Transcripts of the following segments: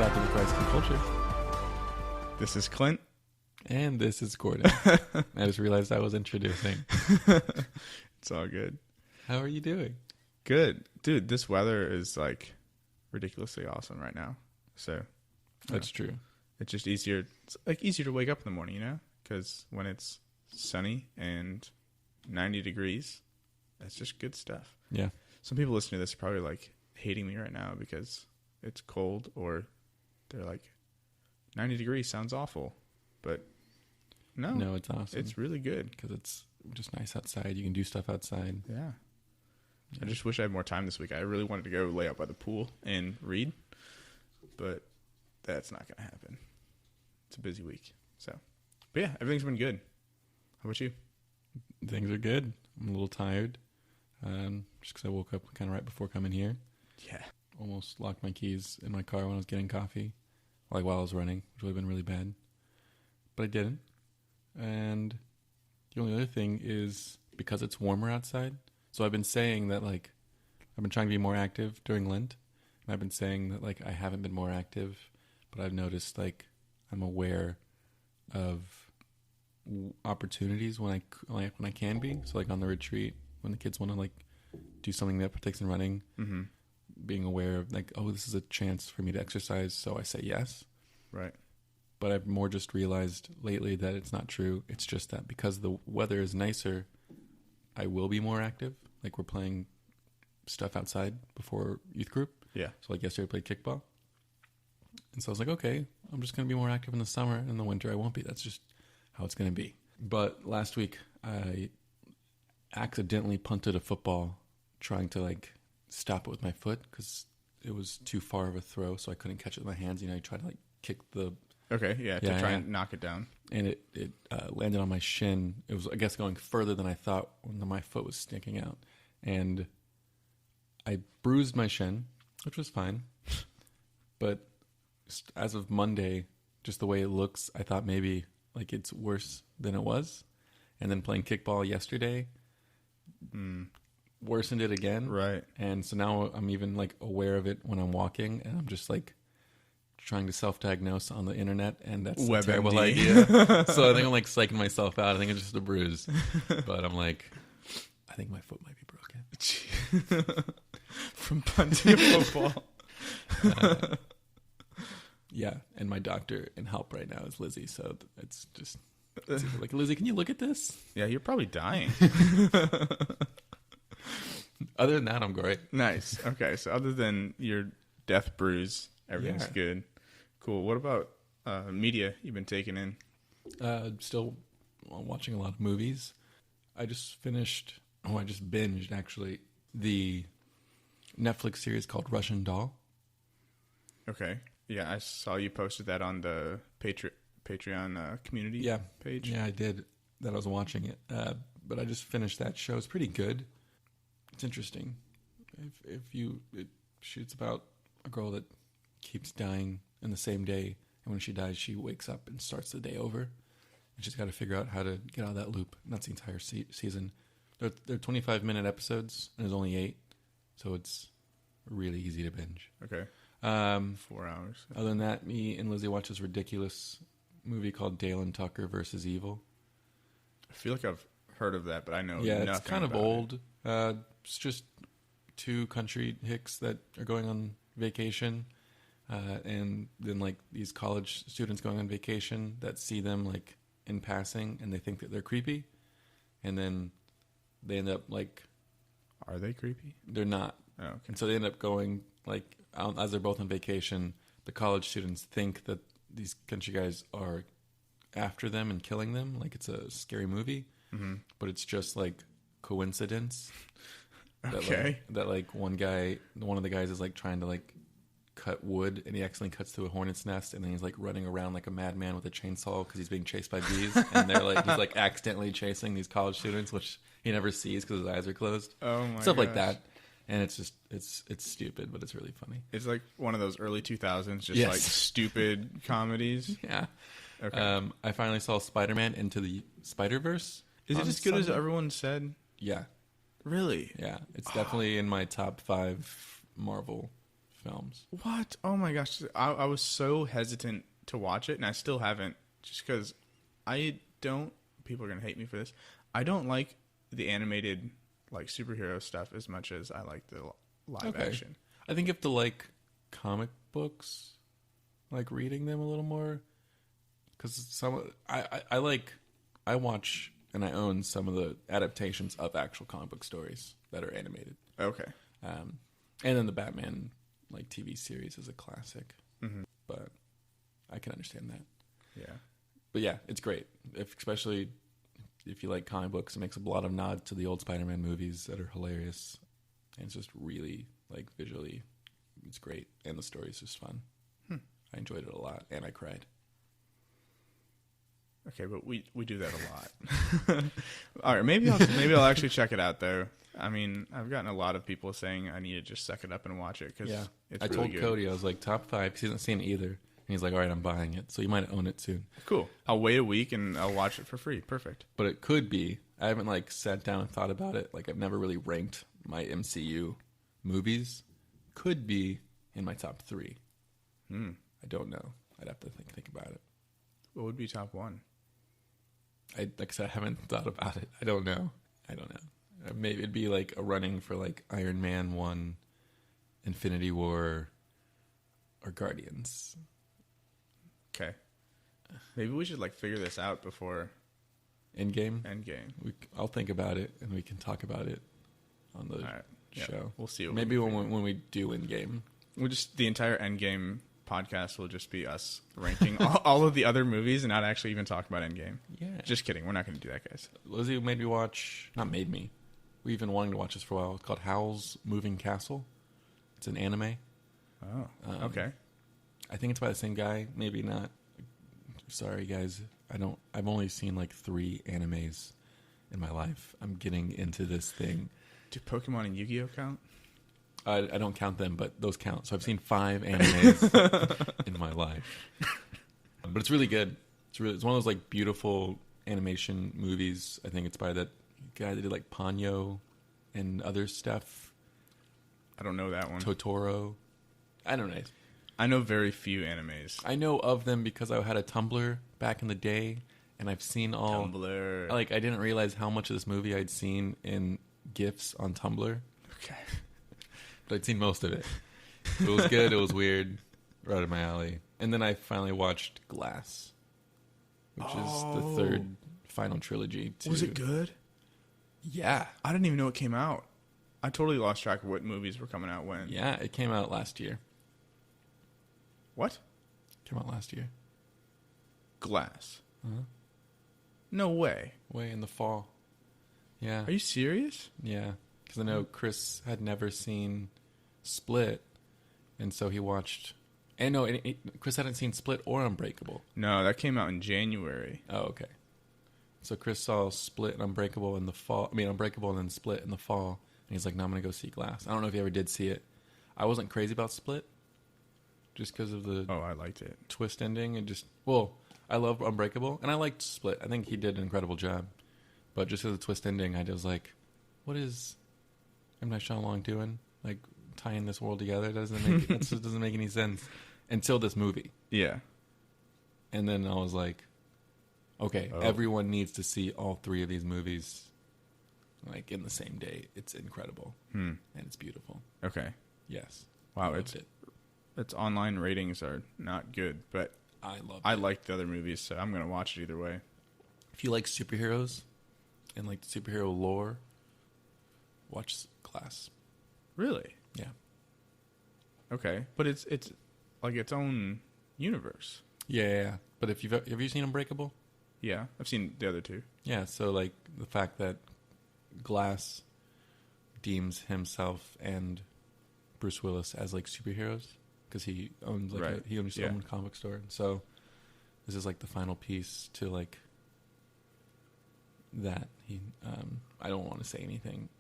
back to the Christ and Culture. This is Clint. And this is Gordon. I just realized I was introducing. It's all good. How are you doing? Good. Dude, this weather is like ridiculously awesome right now. So That's true. It's just easier. It's like easier to wake up in the morning, you know? Because when it's sunny and 90 degrees, that's just good stuff. Yeah. Some people listening to this are probably like hating me right now because it's cold, or they're like, 90 degrees sounds awful. But no, it's awesome. It's really good. Because it's just nice outside. You can do stuff outside. Yeah. I just wish I had more time this week. I really wanted to go lay out by the pool and read, but that's not going to happen. It's a busy week. But yeah, everything's been good. How about you? Things are good. I'm a little tired. Just because I woke up kind of right before coming here. Yeah. Almost locked my keys in my car when I was getting coffee. Like while I was running, which would have been really bad. But I didn't. And the only other thing is because it's warmer outside. So I've been saying that, like, I've been trying to be more active during Lent. And I've been saying that, like, I haven't been more active. But I've noticed, like, I'm aware of opportunities when I can be. So, like, on the retreat, when the kids want to, like, do something that partakes in running, being aware of, like, oh, this is a chance for me to exercise. So I say yes. Right. But I've more just realized lately that it's not true. It's just that because the weather is nicer, I will be more active. Like, we're playing stuff outside before youth group. Yeah. So, like, yesterday I played kickball. And so I was like, okay, I'm just going to be more active in the summer. In the winter, I won't be. That's just how it's going to be. But last week, I accidentally punted a football trying to, like, stop it with my foot because it was too far of a throw, so I couldn't catch it with my hands. You know, I tried to, like, kick the... Okay, yeah, to try and knock it down. And it landed on my shin. It was, I guess, going further than I thought when my foot was sticking out. And I bruised my shin, which was fine. But as of Monday, just the way it looks, I thought maybe, like, it's worse than it was. And then playing kickball yesterday worsened it again. Right. And so now I'm even, like, aware of it when I'm walking. And I'm just, like, trying to self-diagnose on the internet, and that's a terrible idea. So I think I'm, like, psyching myself out. I think it's just a bruise. But I'm like, I think my foot might be broken. From punting a football. Yeah, and my doctor in help right now is Lizzie, so it's just like, Lizzie, can you look at this? Yeah, you're probably dying. Other than that, I'm great. Nice. Okay, so other than your death bruise, everything's good. Cool. What about media you've been taking in? Still watching a lot of movies. I just binged, actually, the Netflix series called Russian Doll. Okay. Yeah, I saw you posted that on the Patreon community page. Yeah, I did. That I was watching it. But I just finished that show. It's pretty good. It's interesting. It's about a girl that keeps dying in the same day, and when she dies, she wakes up and starts the day over. And she's got to figure out how to get out of that loop. And that's the entire season. They're 25-minute episodes, and there's only 8, so it's really easy to binge. Okay. 4 hours. Other than that, me and Lizzie watched this ridiculous movie called Dale and Tucker versus Evil. I feel like I've heard of that, but I know nothing. It's kind of old. It's just 2 country hicks that are going on vacation, and then, like, these college students going on vacation that see them, like, in passing, and they think that they're creepy, and then they end up, like... Are they creepy? They're not. Oh, okay. And so they end up going, like, as they're both on vacation, the college students think that these country guys are after them and killing them, like it's a scary movie, but it's just, like, coincidence. Okay. That one of the guys is, like, trying to, like, cut wood, and he accidentally cuts to a hornet's nest, and then he's, like, running around like a madman with a chainsaw because he's being chased by bees, and he's, like, accidentally chasing these college students, which he never sees because his eyes are closed. Oh my Stuff like that. And it's just, it's stupid, but it's really funny. It's like one of those early 2000s, like, stupid comedies. Yeah. Okay. I finally saw Spiderman Into the Spiderverse. Is it as good as everyone said? Yeah. Really? Yeah. It's definitely in my top 5 Marvel films. What? Oh my gosh. I was so hesitant to watch it, and I still haven't, just because I don't, people are going to hate me for this, I don't like the animated, like, superhero stuff as much as I like the live action. I think you have to like comic books, like reading them a little more, because I watch and I own some of the adaptations of actual comic book stories that are animated. Okay. And then the Batman like TV series is a classic, but I can understand that. Yeah. But yeah, it's great. Especially if you like comic books, it makes a lot of nods to the old Spider-Man movies that are hilarious. And it's just really, like, visually, it's great. And the story's just fun. I enjoyed it a lot, and I cried. Okay, but we do that a lot. All right, maybe I'll actually check it out, though. I mean, I've gotten a lot of people saying I need to just suck it up and watch it, because it's really good. I told Cody, I was like, top 5, because he hasn't seen it either. And he's like, all right, I'm buying it. So you might own it soon. Cool. I'll wait a week, and I'll watch it for free. Perfect. But it could be. I haven't, like, sat down and thought about it. Like, I've never really ranked my MCU movies. Could be in my top 3. I don't know. I'd have to think about it. What would be top 1? Like I said, I haven't thought about it. I don't know. Maybe it'd be like a running for like Iron Man 1, Infinity War, or Guardians. Okay. Maybe we should like figure this out before Endgame. I'll think about it and we can talk about it on the show. We'll see. Maybe when we do Endgame, the entire Endgame podcast will just be us ranking all of the other movies and not actually even talk about Endgame. Yeah. Just kidding. We're not going to do that, guys. Lizzie made me watch. Not made me. We've been wanting to watch this for a while. It's called Howl's Moving Castle. It's an anime. Oh, okay. I think it's by the same guy. Maybe not. Sorry, guys. I've only seen like 3 animes in my life. I'm getting into this thing. Do Pokemon and Yu-Gi-Oh count? I don't count them, but those count. So I've seen 5 animes in my life. But it's really good. It's one of those like beautiful animation movies. I think it's by that guy that did like Ponyo and other stuff. I don't know that one. Totoro. I don't know. I know very few animes. I know of them because I had a Tumblr back in the day, and I've seen all. Tumblr. Like I didn't realize how much of this movie I'd seen in GIFs on Tumblr. Okay. But I'd seen most of it. It was good. It was weird. Right in my alley. And then I finally watched Glass, which is the 3rd final trilogy. Was it good? Yeah. I didn't even know it came out. I totally lost track of what movies were coming out when. Yeah, it came out last year. What? Came out last year. Glass. Uh-huh. No way. Way in the fall. Yeah. Are you serious? Yeah. Because I know Chris had never seen Split, and so he watched... And no, Chris hadn't seen Split or Unbreakable. No, that came out in January. Oh, okay. So Chris saw Split and Unbreakable in the fall. I mean, Unbreakable and then Split in the fall. And he's like, no, I'm going to go see Glass. I don't know if he ever did see it. I wasn't crazy about Split, just because of the... Oh, I liked it. Twist ending. And just... Well, I love Unbreakable, and I liked Split. I think he did an incredible job. But just because of the twist ending, I was like, what is M. Night Shyamalan doing? Like, tying this world together? That just doesn't make any sense. Until this movie. Yeah. And then I was like, okay, everyone needs to see all 3 of these movies, like, in the same day. It's incredible. And it's beautiful. Okay. Yes. Wow, its online ratings are not good, but I liked the other movies, so I'm going to watch it either way. If you like superheroes and like superhero lore, watch Glass. Really? Yeah. Okay, but it's like its own universe. Yeah. But have you seen Unbreakable? Yeah, I've seen the other 2. Yeah, so like the fact that Glass deems himself and Bruce Willis as like superheroes because he owns like he owns his own comic store. So this is like the final piece to like that. I don't want to say anything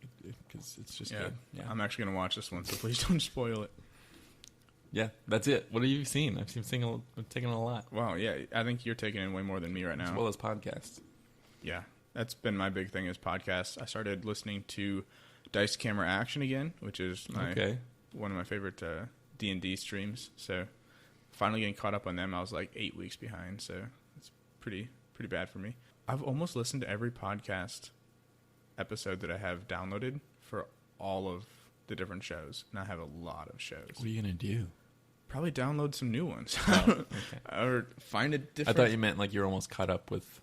because it's just good. Yeah. I'm actually gonna watch this one, so please don't spoil it. Yeah, that's it. What have you seen? I've taken a lot. Wow, yeah. I think you're taking in way more than me right now. As well as podcasts. Yeah, that's been my big thing is podcasts. I started listening to Dice Camera Action again, which is one of my favorite D&D streams. So finally getting caught up on them. I was like 8 weeks behind. So it's pretty bad for me. I've almost listened to every podcast episode that I have downloaded for all of the different shows. And I have a lot of shows. What are you going to do? Probably download some new ones. Oh, okay. Or find a different... I thought you meant like you're almost caught up with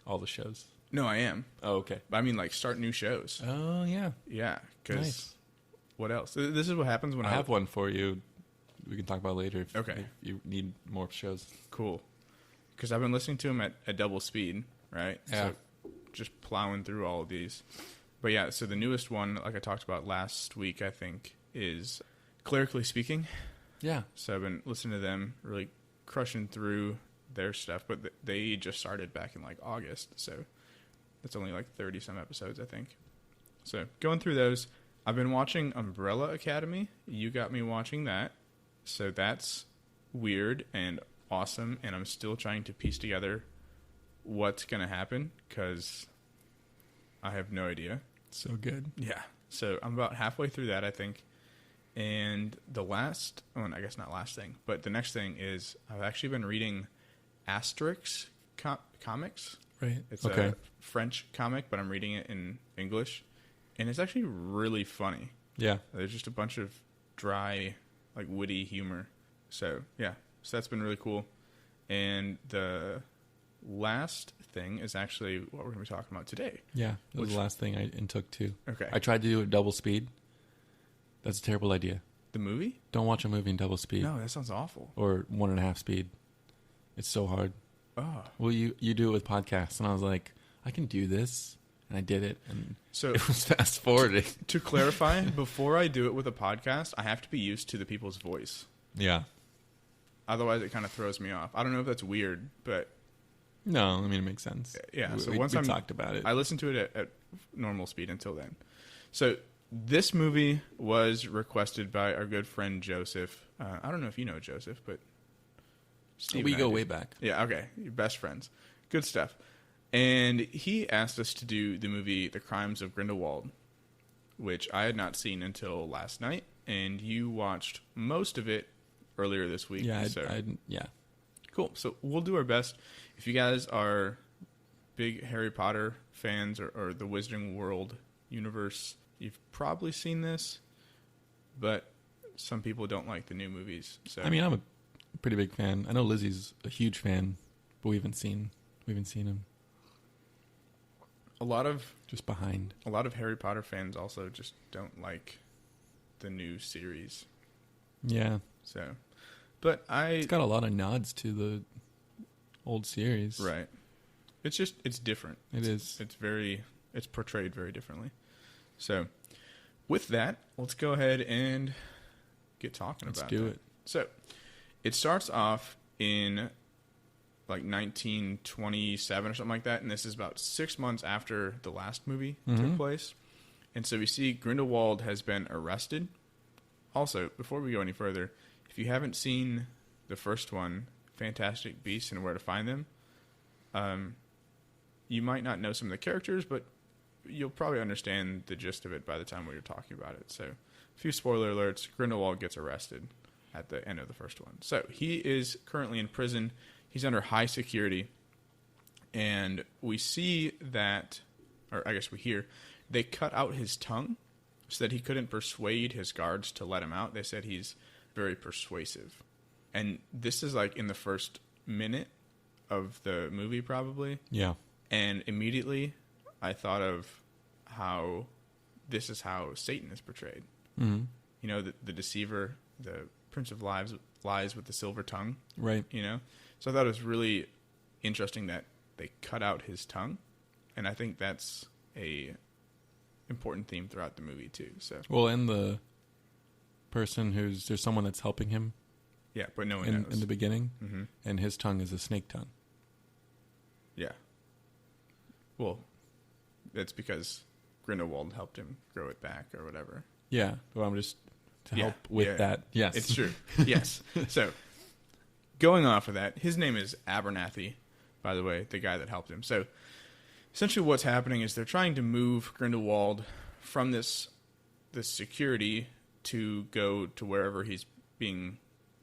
all the shows. No, I am. Oh, okay. I mean, like, start new shows. Oh, yeah. Yeah, because Nice. what else? This is what happens when I have one for you. We can talk about later if you need more shows. Cool. Because I've been listening to them at double speed, right? Yeah. So just plowing through all of these. But yeah, so the newest one, like I talked about last week, I think, is Clerically Speaking. Yeah. So I've been listening to them, really crushing through their stuff. But they just started back in like August. So it's only like 30 some episodes, I think. So going through those, I've been watching Umbrella Academy. You got me watching that. So that's weird and awesome. And I'm still trying to piece together what's going to happen because I have no idea. So good. Yeah. So I'm about halfway through that, I think. And the last, well, I guess not last thing, but the next thing is I've actually been reading Asterix comics. Right. It's a French comic, but I'm reading it in English. And it's actually really funny. Yeah. There's just a bunch of dry, like witty humor. So, yeah. So that's been really cool. And the last thing is actually what we're going to be talking about today. Yeah. That was the last thing I took too. Okay. I tried to do it double speed. That's a terrible idea. The movie? Don't watch a movie in double speed. No, that sounds awful. Or 1.5 speed. It's so hard. Oh. Well, you do it with podcasts. And I was like, I can do this. And I did it. And so it was fast forwarding. To clarify, before I do it with a podcast, I have to be used to the people's voice. Yeah. Otherwise, it kind of throws me off. I don't know if that's weird, but... No, I mean, it makes sense. Yeah, so we once I talked about it. I listened to it at normal speed until then. So this movie was requested by our good friend Joseph. I don't know if you know Joseph, but... Steve we and I go do. way back. Yeah, okay. You're best friends. Good stuff. And he asked us to do the movie The Crimes of Grindelwald, which I had not seen until last night, and you watched most of it earlier this week. Yeah, so. yeah. Cool. So we'll do our best. If you guys are big Harry Potter fans or the Wizarding World universe, you've probably seen this, but some people don't like the new movies. So I mean, I'm a pretty big fan. I know Lizzie's a huge fan, but we haven't seen him. A lot of Harry Potter fans also just don't like the new series. Yeah. So, but it's got a lot of nods to the old series. Right. It's different. It's portrayed very differently. So, with that, let's go ahead and get talking about it. Let's do it. So, it starts off in like 1927 or something like that, and this is about 6 months after the last movie took place. And so we see Grindelwald has been arrested. Also, before we go any further, if you haven't seen the first one, Fantastic Beasts and Where to Find Them, you might not know some of the characters, but you'll probably understand the gist of it by the time we're talking about it. So, a few spoiler alerts. Grindelwald gets arrested at the end of the first one. So, he is currently in prison. He's under high security, and we see that, or I guess we hear, they cut out his tongue so that he couldn't persuade his guards to let him out. They said he's very persuasive. And this is like in the first minute of the movie probably. Yeah. And immediately I thought of how this is how Satan is portrayed. Mm-hmm. You know, the deceiver, the Prince of Lies with the silver tongue. Right. You know? So I thought it was really interesting that they cut out his tongue, and I think that's a important theme throughout the movie too. So well, and the person there's someone that's helping him. Yeah, but no one knows in the beginning, mm-hmm. and his tongue is a snake tongue. Yeah. Well, that's because Grindelwald helped him grow it back or whatever. Yeah. Well, I'm just to help with that. Yes, it's true. Yes. So. Going off of that, his name is Abernathy, by the way, the guy that helped him. So, essentially what's happening is they're trying to move Grindelwald from this security to go to wherever he's being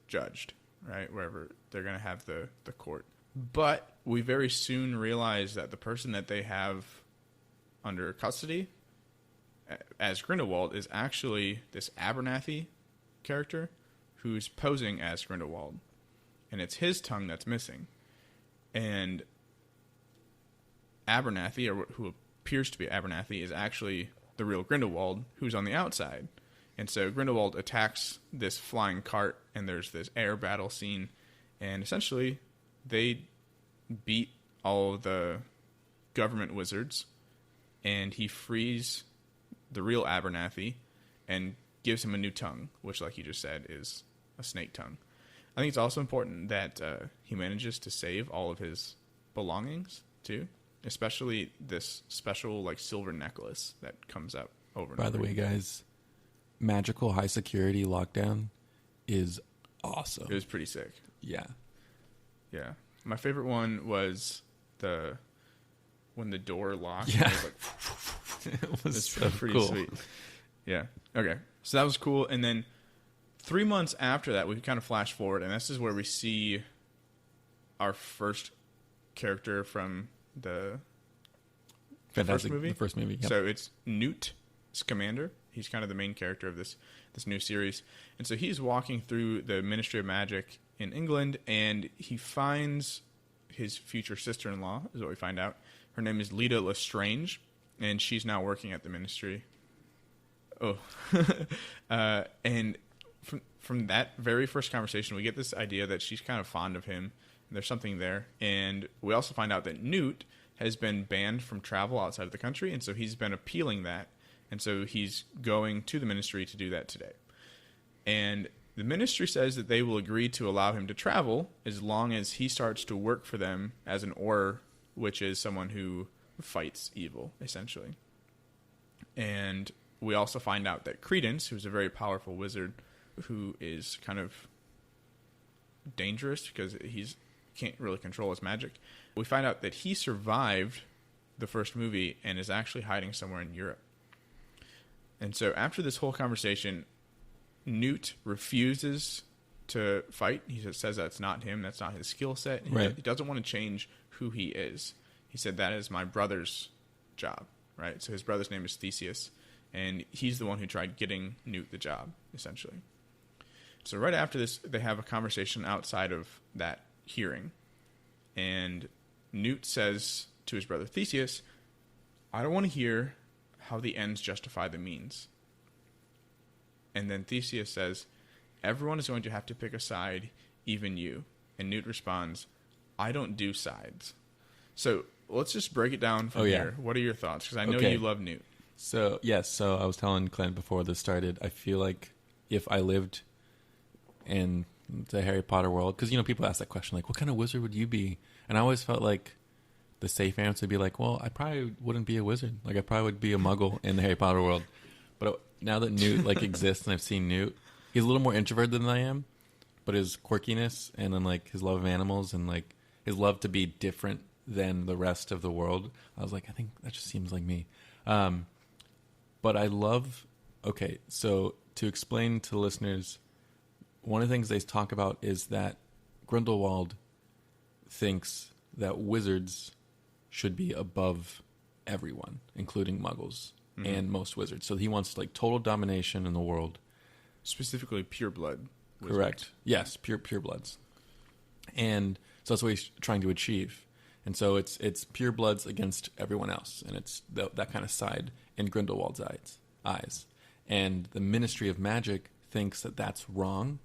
judged, right? Wherever they're going to have the court. But we very soon realize that the person that they have under custody as Grindelwald is actually this Abernathy character who's posing as Grindelwald. And it's his tongue that's missing. And Abernathy, or who appears to be Abernathy, is actually the real Grindelwald who's on the outside. And so Grindelwald attacks this flying cart, and there's this air battle scene. And essentially, they beat all of the government wizards, and he frees the real Abernathy and gives him a new tongue, which, like you just said, is a snake tongue. I think it's also important that he manages to save all of his belongings, too. Especially this special, like, silver necklace that comes up over and over. By the way, guys, magical high security lockdown is awesome. It was pretty sick. Yeah. Yeah. My favorite one was when the door locked. Yeah. It was so pretty cool. sweet. Yeah. Okay. So that was cool. And then 3 months after that, we kind of flash forward, and this is where we see our first character from the Fantastic. first movie. The first movie. Yep. So it's Newt, Scamander. He's kind of the main character of this new series. And so he's walking through the Ministry of Magic in England, and he finds his future sister-in-law, is what we find out. Her name is Lita Lestrange, and she's now working at the Ministry. Oh. And from that very first conversation, we get this idea that she's kind of fond of him. And there's something there. And we also find out that Newt has been banned from travel outside of the country, and so he's been appealing that. And so he's going to the Ministry to do that today. And the Ministry says that they will agree to allow him to travel as long as he starts to work for them as an Auror, which is someone who fights evil, essentially. And we also find out that Credence, who's a very powerful wizard who is kind of dangerous because he can't really control his magic, we find out that he survived the first movie and is actually hiding somewhere in Europe. And so after this whole conversation, Newt refuses to fight. He says that's not him. That's not his skill set. Right. He doesn't want to change who he is. He said, that is my brother's job, right? So his brother's name is Theseus, and he's the one who tried getting Newt the job, essentially. So right after this, they have a conversation outside of that hearing. And Newt says to his brother Theseus, I don't want to hear how the ends justify the means. And then Theseus says, everyone is going to have to pick a side, even you. And Newt responds, I don't do sides. So let's just break it down from here. What are your thoughts? Because I know you love Newt. So, yes. So I was telling Clint before this started, I feel like if I lived in the Harry Potter world, because, people ask that question, like, what kind of wizard would you be? And I always felt like the safe answer would be like, well, I probably wouldn't be a wizard. Like, I probably would be a muggle in the Harry Potter world. But now that Newt, exists and I've seen Newt, he's a little more introverted than I am, but his quirkiness and then, his love of animals and, his love to be different than the rest of the world, I was like, I think that just seems like me. But I love... Okay, so to explain to listeners, one of the things they talk about is that Grindelwald thinks that wizards should be above everyone, including muggles and most wizards. So he wants total domination in the world. Specifically pure blood wizards. Correct. Yes, pure bloods. And so that's what he's trying to achieve. And so it's pure bloods against everyone else. And it's that kind of side in Grindelwald's eyes. And the Ministry of Magic thinks that that's wrong.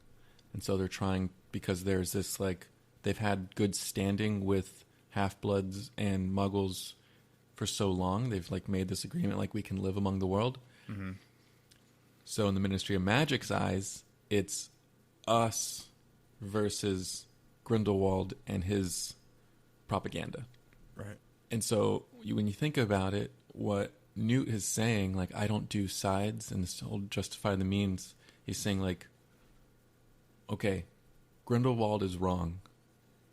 And so they're trying, because there's this, they've had good standing with half-bloods and muggles for so long. They've, made this agreement, we can live among the world. Mm-hmm. So in the Ministry of Magic's eyes, it's us versus Grindelwald and his propaganda. Right. And so when you think about it, what Newt is saying, I don't do sides and this whole justify the means, he's saying, okay, Grindelwald is wrong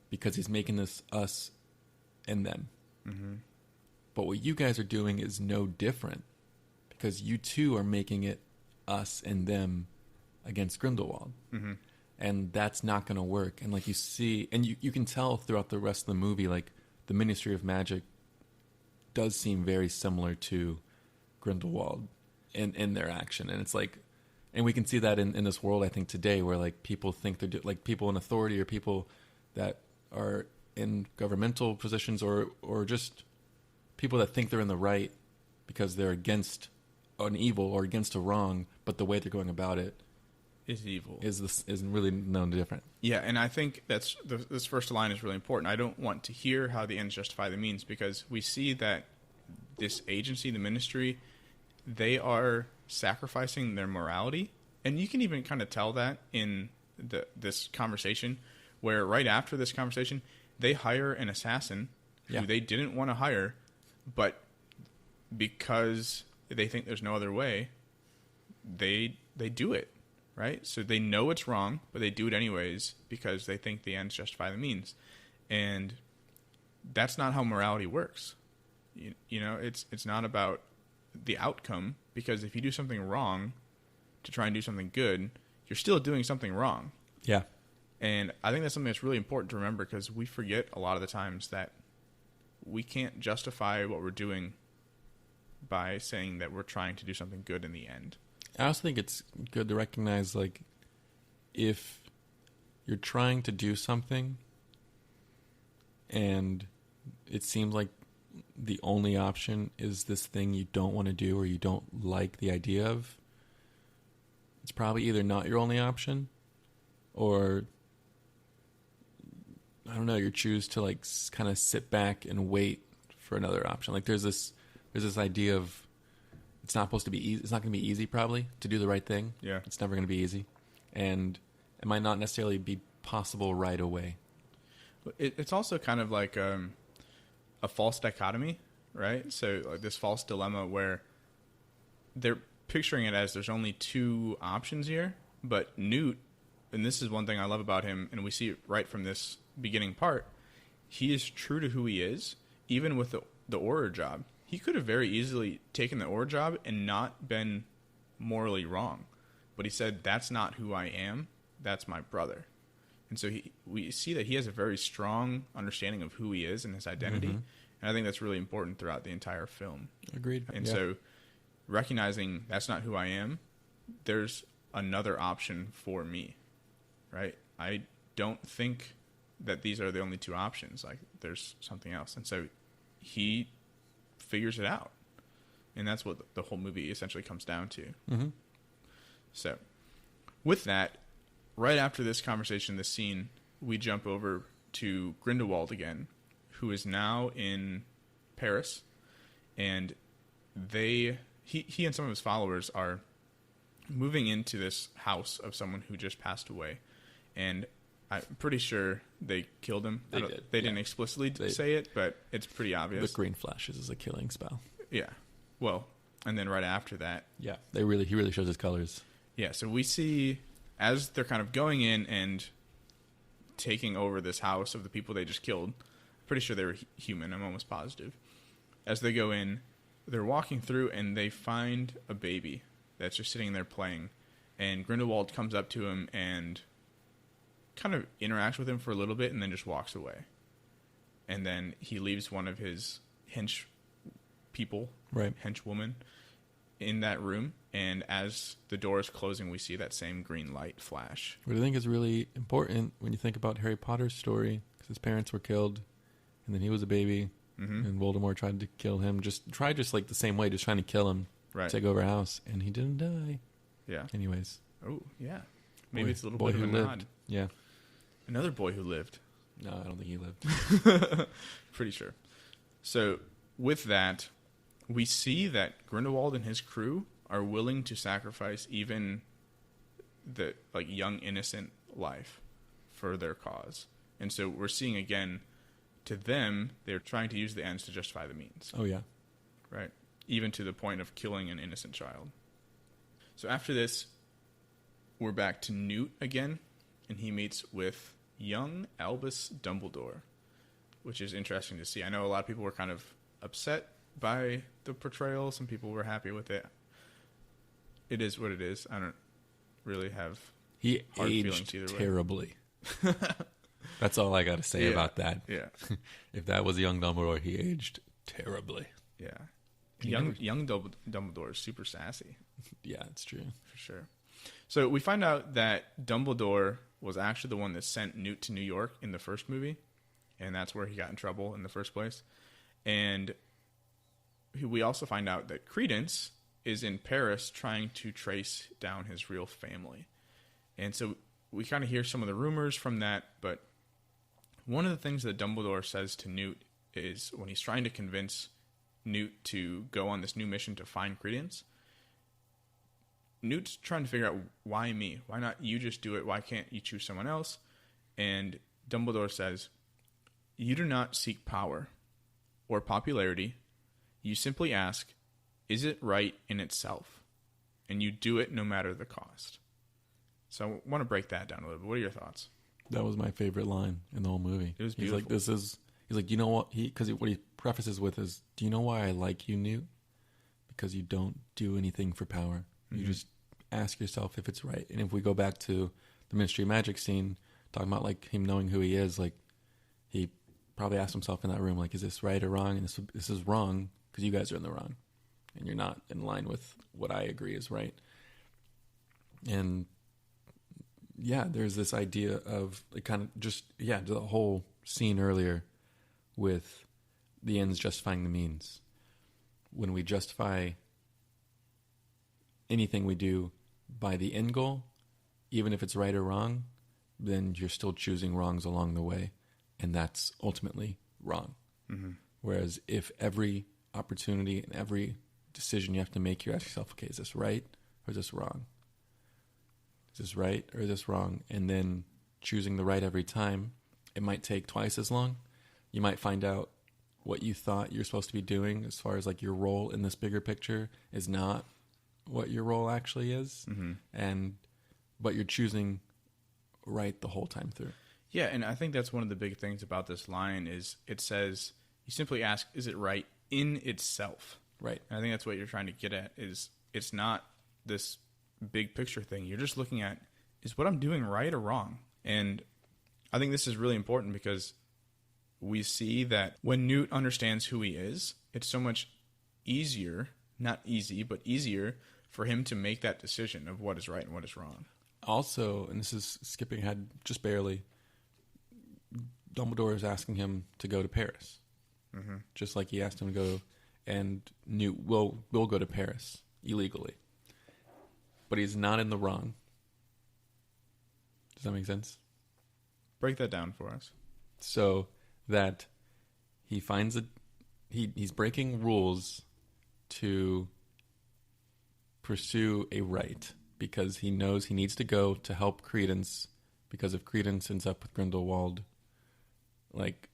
because he's making this us and them. Mm-hmm. But what you guys are doing is no different because you too are making it us and them against Grindelwald. Mm-hmm. And that's not going to work. And like you see, and you can tell throughout the rest of the movie, like the Ministry of Magic does seem very similar to Grindelwald in their action. And it's like, and we can see that in this world, I think today, where like people think they're like people in authority or people that are in governmental positions or just people that think they're in the right because they're against an evil or against a wrong, but the way they're going about it is evil. Is really no different. Yeah, and I think that's this first line is really important. I don't want to hear how the ends justify the means, because we see that this agency, the ministry, they are sacrificing their morality, and you can even kind of tell that in this conversation, where right after this conversation, they hire an assassin who they didn't want to hire, but because they think there's no other way, they do it. Right? So they know it's wrong, but they do it anyways because they think the ends justify the means. And that's not how morality works. You know, it's not about the outcome, because if you do something wrong to try and do something good, you're still doing something wrong. Yeah. And I think that's something that's really important to remember, because we forget a lot of the times that we can't justify what we're doing by saying that we're trying to do something good in the end. I also think it's good to recognize, like, if you're trying to do something and it seems like the only option is this thing you don't want to do or you don't like the idea of, it's probably either not your only option or, I don't know, you choose to, like, kind of sit back and wait for another option. Like, there's this idea of, it's not supposed to be easy. It's not going to be easy, probably, to do the right thing. Yeah. It's never going to be easy. And it might not necessarily be possible right away. It's also kind of like a false dichotomy, right? So like this false dilemma where they're picturing it as there's only two options here, but Newt, and this is one thing I love about him, and we see it right from this beginning part, he is true to who he is, even with the Auror job. He could have very easily taken the Auror job and not been morally wrong. But he said, that's not who I am. That's my brother. And so we see that he has a very strong understanding of who he is and his identity. Mm-hmm. And I think that's really important throughout the entire film. Agreed. And so recognizing that's not who I am, there's another option for me, right? I don't think that these are the only two options. Like, there's something else. And so he figures it out, and that's what the whole movie essentially comes down to. Mm-hmm. So with that, right after this conversation, this scene, we jump over to Grindelwald again, who is now in Paris, and he and some of his followers are moving into this house of someone who just passed away, and I'm pretty sure they killed him. They didn't explicitly say it, but it's pretty obvious. The green flashes is a killing spell. Yeah. Well, and then right after that. Yeah. He really shows his colors. Yeah. So we see, as they're kind of going in and taking over this house of the people they just killed, I'm pretty sure they were human. I'm almost positive. As they go in, they're walking through and they find a baby that's just sitting there playing. And Grindelwald comes up to him and kind of interacts with him for a little bit and then just walks away. And then he leaves one of his hench people, henchwoman, in that room. And as the door is closing, we see that same green light flash. What I think is really important when you think about Harry Potter's story, because his parents were killed, and then he was a baby, and Voldemort tried to kill him. Just like the same way, just trying to kill him, take over a house, and he didn't die. Yeah. Anyways. Oh, yeah. Maybe it's a little bit of a nod. Yeah. Another boy who lived. No, I don't think he lived. Pretty sure. So with that, we see that Grindelwald and his crew are willing to sacrifice even the young innocent life for their cause. And so we're seeing again, to them, they're trying to use the ends to justify the means. Oh yeah. Right. Even to the point of killing an innocent child. So after this, we're back to Newt again, and he meets with young Albus Dumbledore, which is interesting to see. I know a lot of people were kind of upset by the portrayal. Some people were happy with it. It is what it is. I don't really have He hard feelings aged either way. terribly. That's all I got to say about that. Yeah. If that was young Dumbledore, he aged terribly. Yeah. He Young never- young Dumbledore is super sassy. Yeah, it's true. For sure. So we find out that Dumbledore was actually the one that sent Newt to New York in the first movie, and that's where he got in trouble in the first place. And we also find out that Credence is in Paris trying to trace down his real family. And so we kind of hear some of the rumors from that, but one of the things that Dumbledore says to Newt is when he's trying to convince Newt to go on this new mission to find Credence, Newt's trying to figure out, why me? Why not you just do it? Why can't you choose someone else? And Dumbledore says, you do not seek power or popularity. You simply ask, is it right in itself? And you do it no matter the cost. So I want to break that down a little bit. What are your thoughts? That was my favorite line in the whole movie. It was He's like, beautiful. he's like, you know what? Because what he prefaces with is, do you know why I like you, Newt? Because you don't do anything for power. You just ask yourself if it's right. And if we go back to the Ministry of Magic scene, talking about like him knowing who he is, like he probably asked himself in that room, like, is this right or wrong? And this is wrong because you guys are in the wrong. And you're not in line with what I agree is right. And yeah, there's this idea of like kind of just, yeah, the whole scene earlier with the ends justifying the means. When we justify anything we do by the end goal, even if it's right or wrong, then you're still choosing wrongs along the way. And that's ultimately wrong. Mm-hmm. Whereas if every opportunity and every decision you have to make, you ask yourself, okay, is this right or is this wrong? Is this right or is this wrong? And then choosing the right every time, it might take twice as long. You might find out what you thought you're supposed to be doing as far as like your role in this bigger picture is not what your role actually is. Mm-hmm. But you're choosing right the whole time through. Yeah, and I think that's one of the big things about this line is it says, you simply ask, is it right in itself? Right. And I think that's what you're trying to get at, is it's not this big picture thing. You're just looking at, is what I'm doing right or wrong? And I think this is really important because we see that when Newt understands who he is, it's so much easier, not easy, but easier for him to make that decision of what is right and what is wrong. Also, and this is skipping ahead just barely, Dumbledore is asking him to go to Paris. Mm-hmm. Just like he asked him to go, and Newt will go to Paris illegally. But he's not in the wrong. Does that make sense? Break that down for us. So that he finds he's breaking rules to pursue a right because he knows he needs to go to help Credence, because if Credence ends up with Grindelwald, like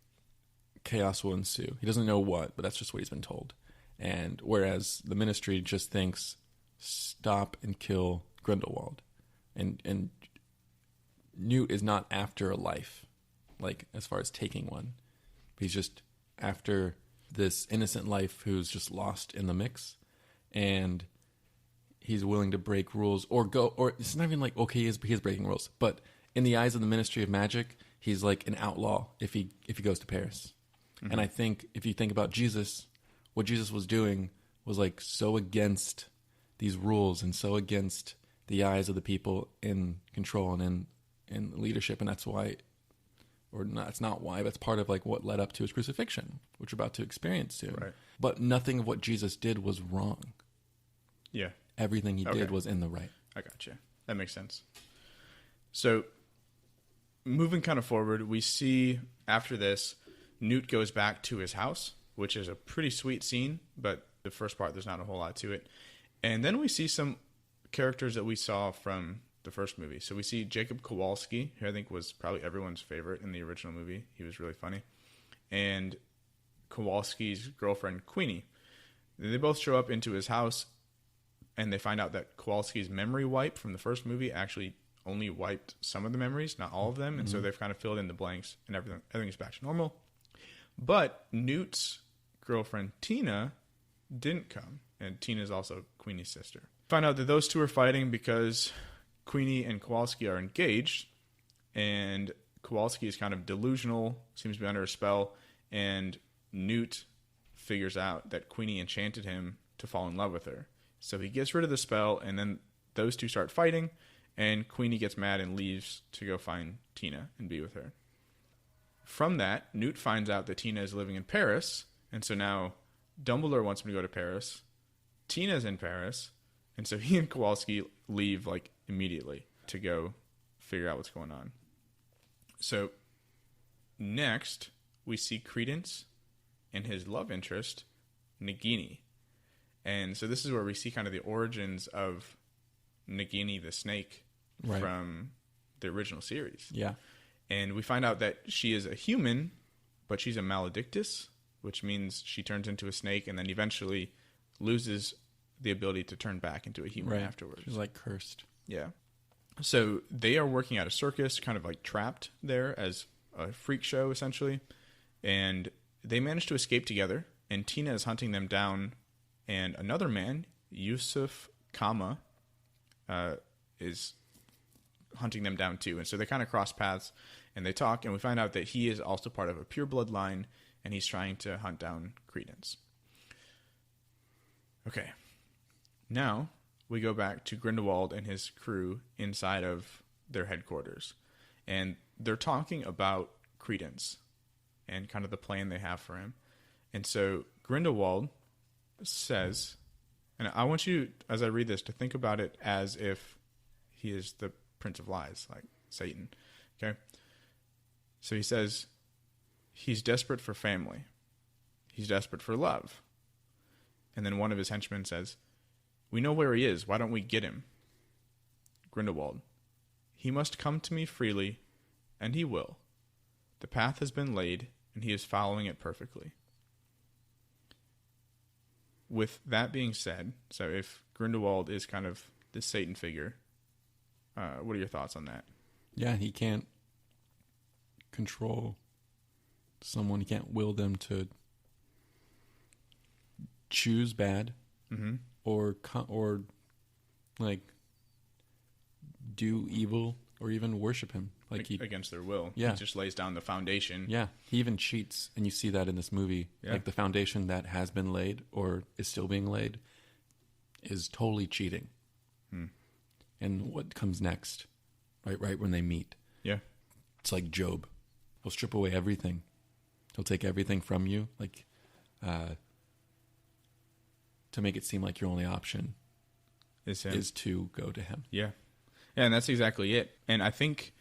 chaos will ensue. He doesn't know what, but that's just what he's been told. And whereas the Ministry just thinks, stop and kill Grindelwald. And Newt is not after a life, like as far as taking one. He's just after this innocent life who's just lost in the mix. And he's willing to break rules or it's not even like, okay, he is breaking rules. But in the eyes of the Ministry of Magic, he's like an outlaw if he goes to Paris. Mm-hmm. And I think if you think about Jesus, what Jesus was doing was like so against these rules and so against the eyes of the people in control and in leadership. And that's why, or not, it's not why, but it's part of like what led up to his crucifixion, which we're about to experience soon. Right. But nothing of what Jesus did was wrong. Yeah. Everything he did was in the right. I got you. That makes sense. So moving kind of forward, we see after this, Newt goes back to his house, which is a pretty sweet scene, but the first part, there's not a whole lot to it. And then we see some characters that we saw from the first movie. So we see Jacob Kowalski, who I think was probably everyone's favorite in the original movie. He was really funny. And Kowalski's girlfriend, Queenie. They both show up into his house, and they find out that Kowalski's memory wipe from the first movie actually only wiped some of the memories, not all of them. And so they've kind of filled in the blanks, and everything's back to normal. But Newt's girlfriend, Tina, didn't come. And Tina is also Queenie's sister. Find out that those two are fighting because Queenie and Kowalski are engaged, and Kowalski is kind of delusional, seems to be under a spell, and Newt figures out that Queenie enchanted him to fall in love with her. So he gets rid of the spell, and then those two start fighting, and Queenie gets mad and leaves to go find Tina and be with her. From that, Newt finds out that Tina is living in Paris, and so now Dumbledore wants him to go to Paris. Tina's in Paris, and so he and Kowalski leave like immediately to go figure out what's going on. So next, we see Credence and his love interest, Nagini. And so this is where we see kind of the origins of Nagini the snake from the original series. Yeah. And we find out that she is a human, but she's a maledictus, which means she turns into a snake and then eventually loses the ability to turn back into a human afterwards. She's like cursed. Yeah. So they are working at a circus, kind of like trapped there as a freak show, essentially. And they manage to escape together, and Tina is hunting them down, and another man, Yusuf Kama, is hunting them down too. And so they kind of cross paths, and they talk, and we find out that he is also part of a pure blood line, and he's trying to hunt down Credence. Okay. Now we go back to Grindelwald and his crew inside of their headquarters. And they're talking about Credence and kind of the plan they have for him. And so Grindelwald says, and I want you, as I read this, to think about it as if he is the Prince of Lies, like Satan. Okay? So he says, he's desperate for family. He's desperate for love. And then one of his henchmen says, we know where he is. Why don't we get him? Grindelwald, he must come to me freely, and he will. The path has been laid, and he is following it perfectly. With that being said, so if Grindelwald is kind of the Satan figure, what are your thoughts on that? Yeah, he can't control someone. He can't will them to choose bad. Mm-hmm. Or like do evil or even worship him like he against their will. Yeah. He just lays down the foundation. Yeah, he even cheats, and you see that in this movie. Yeah. Like the foundation that has been laid or is still being laid is totally cheating. And what comes next, right when they meet? Yeah, it's like Job. He'll strip away everything. He'll take everything from you, like to make it seem like your only option is to go to him. Yeah. Yeah, and that's exactly it. And I think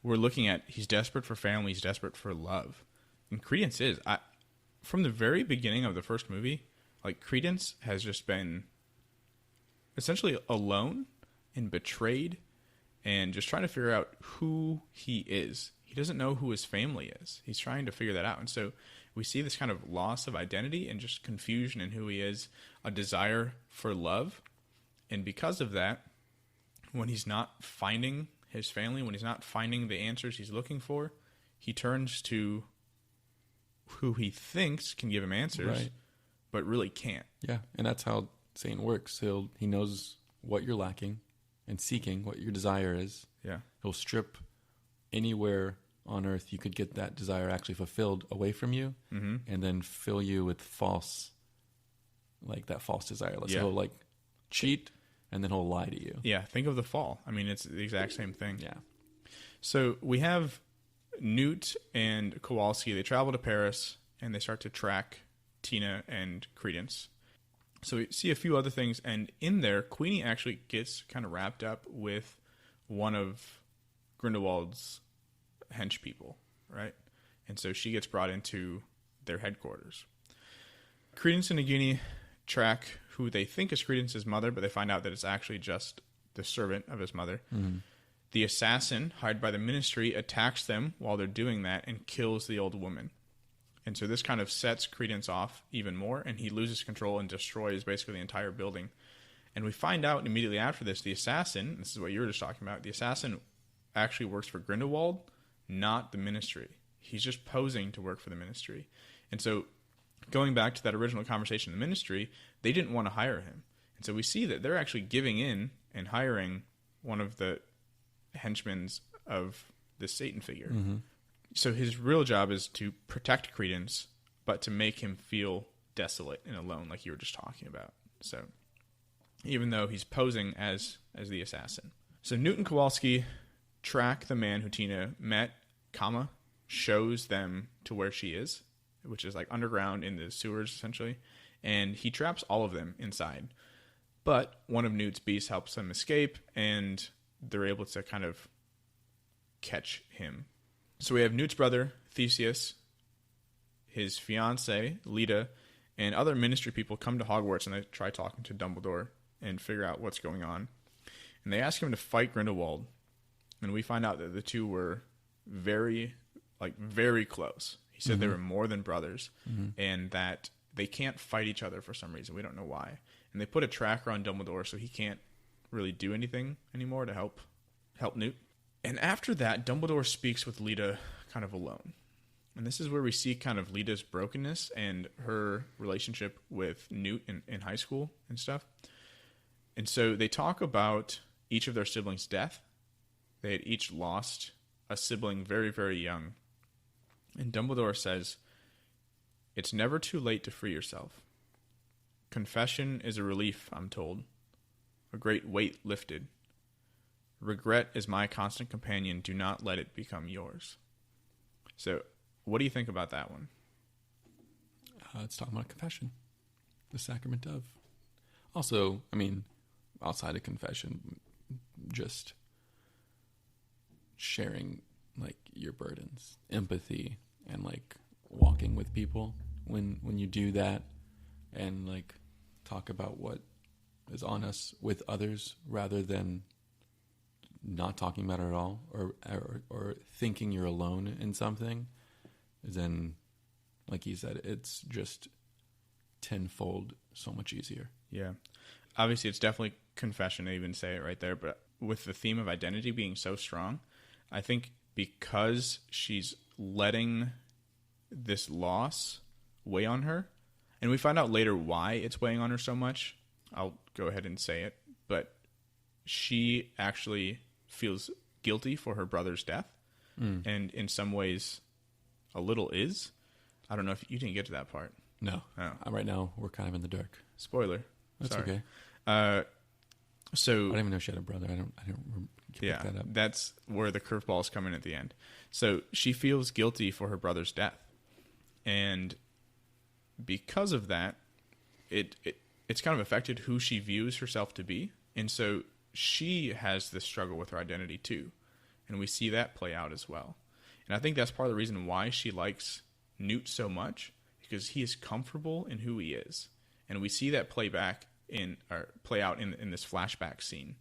we're looking at, he's desperate for family, he's desperate for love. And Credence is. From the very beginning of the first movie, like Credence has just been essentially alone and betrayed and just trying to figure out who he is. He doesn't know who his family is. He's trying to figure that out. And so we see this kind of loss of identity and just confusion in who he is, a desire for love. And because of that, when he's not finding his family, when he's not finding the answers he's looking for, he turns to who he thinks can give him answers, but really can't. Yeah, and that's how Satan works. He knows what you're lacking and seeking, what your desire is. Yeah. He'll strip anywhere on earth you could get that desire actually fulfilled away from you, and then fill you with false desire. He'll like cheat, and then he'll lie to you. Yeah, think of the fall. I mean, it's the exact same thing. Yeah. So we have Newt and Kowalski. They travel to Paris, and they start to track Tina and Credence. So we see a few other things, and in there, Queenie actually gets kind of wrapped up with one of Grindelwald's hench people, right? And so she gets brought into their headquarters. Credence and Nagini track who they think is Credence's mother, but they find out that it's actually just the servant of his mother. Mm-hmm. The assassin, hired by the ministry, attacks them while they're doing that and kills the old woman. And so this kind of sets Credence off even more, and he loses control and destroys basically the entire building. And we find out immediately after this, the assassin, this is what you were just talking about, the assassin actually works for Grindelwald, not the ministry. He's just posing to work for the ministry. And so going back to that original conversation in the ministry, they didn't want to hire him. And so we see that they're actually giving in and hiring one of the henchmen of the Satan figure. Mm-hmm. So his real job is to protect Credence, but to make him feel desolate and alone, like you were just talking about. So even though he's posing as the assassin. So Newt and Kowalski track the man who Tina met, shows them to where she is, which is like underground in the sewers, essentially. And he traps all of them inside. But one of Newt's beasts helps them escape, and they're able to kind of catch him. So we have Newt's brother, Theseus, his fiancée, Lita, and other ministry people come to Hogwarts, and they try talking to Dumbledore and figure out what's going on. And they ask him to fight Grindelwald. And we find out that the two were very close. He said they were more than brothers, and that they can't fight each other for some reason. We don't know why. And they put a tracker on Dumbledore so he can't really do anything anymore to help Newt. And after that, Dumbledore speaks with Lita kind of alone. And this is where we see kind of Lita's brokenness and her relationship with Newt in high school and stuff. And so they talk about each of their siblings' death. They had each lost a sibling very, very young. And Dumbledore says, "It's never too late to free yourself. Confession is a relief, I'm told. A great weight lifted. Regret is my constant companion. Do not let it become yours." So, what do you think about that one? It's talking about confession, the sacrament of. Also, I mean, outside of confession, just sharing like your burdens, empathy, and like walking with people. When you do that, and like talk about what is on us with others, rather than not talking about it at all, or thinking you're alone in something, then, like he said, it's just tenfold so much easier. Yeah. Obviously, it's definitely confession. I even say it right there. But with the theme of identity being so strong, I think because she's letting this loss weigh on her, and we find out later why it's weighing on her so much, I'll go ahead and say it, but she actually feels guilty for her brother's death, and in some ways a little is. I don't know if you didn't get to that part. No. Oh. Right now, we're kind of in the dark. Spoiler. That's Sorry. okay. So I didn't even know she had a brother. I don't yeah, that up. That's where the curveballs come in at the end. So she feels guilty for her brother's death, and because of that, it's kind of affected who she views herself to be, and so she has this struggle with her identity too, and we see that play out as well. And I think that's part of the reason why she likes Newt so much, because he is comfortable in who he is, and we see that play out in this flashback scene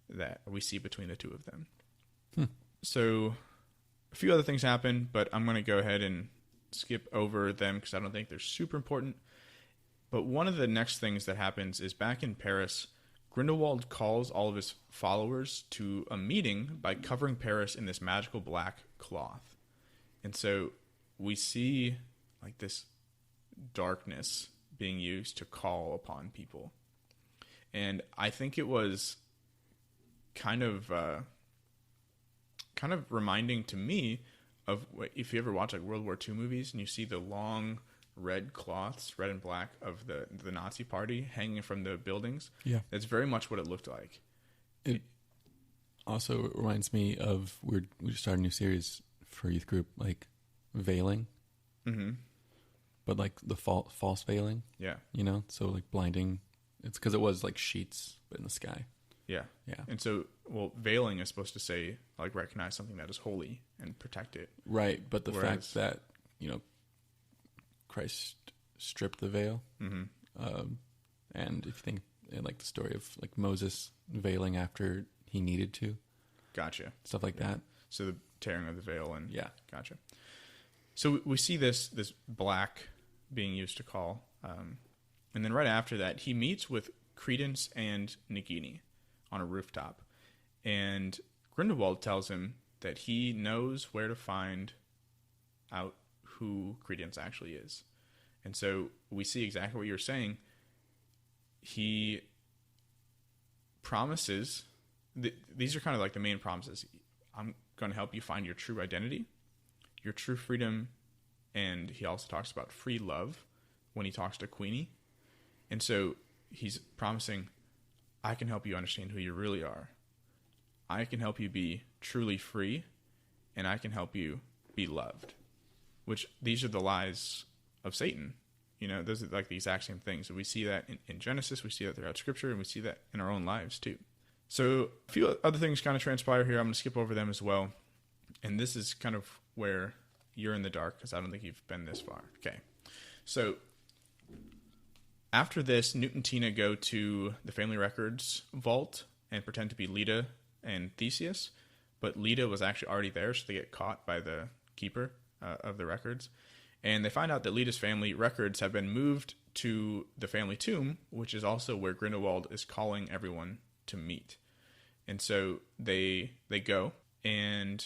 that we see between the two of them. So a few other things happen, but I'm going to go ahead and skip over them because I don't think they're super important. But one of the next things that happens is back in Paris, Grindelwald calls all of his followers to a meeting by covering Paris in this magical black cloth. And so we see like this darkness being used to call upon people. And I think it was kind of reminding to me of if you ever watch like World War II movies and you see the long red cloths, red and black, of the Nazi party hanging from the buildings. Yeah. That's very much what it looked like. It also reminds me of we started a new series for youth group, like veiling. Mm-hmm. But like the false veiling. Yeah. You know, so like blinding. It's because it was like sheets, but in the sky. Yeah. Yeah. And so, veiling is supposed to say, like, recognize something that is holy and protect it. Right. But the fact that, Christ stripped the veil. Mm-hmm. And if you think, like, the story of, like, Moses veiling after he needed to. Gotcha. Stuff like that. So the tearing of the veil and... Yeah. Gotcha. So we see this black being used to call. And then right after that, he meets with Credence and Nagini on a rooftop. And Grindelwald tells him that he knows where to find out who Credence actually is. And so we see exactly what you're saying. He promises these are kind of like the main promises. I'm going to help you find your true identity, your true freedom, and he also talks about free love when he talks to Queenie. And so he's promising, I can help you understand who you really are. I can help you be truly free, and I can help you be loved. Which, these are the lies of Satan. You know, those are like the exact same things. So we see that in Genesis, we see that throughout Scripture, and we see that in our own lives too. So a few other things kind of transpire here. I'm going to skip over them as well. And this is kind of where you're in the dark, because I don't think you've been this far. Okay. So after this, Newt and Tina go to the family records vault and pretend to be Lita and Theseus. But Lita was actually already there, so they get caught by the keeper of the records. And they find out that Lita's family records have been moved to the family tomb, which is also where Grindelwald is calling everyone to meet. And so they go, and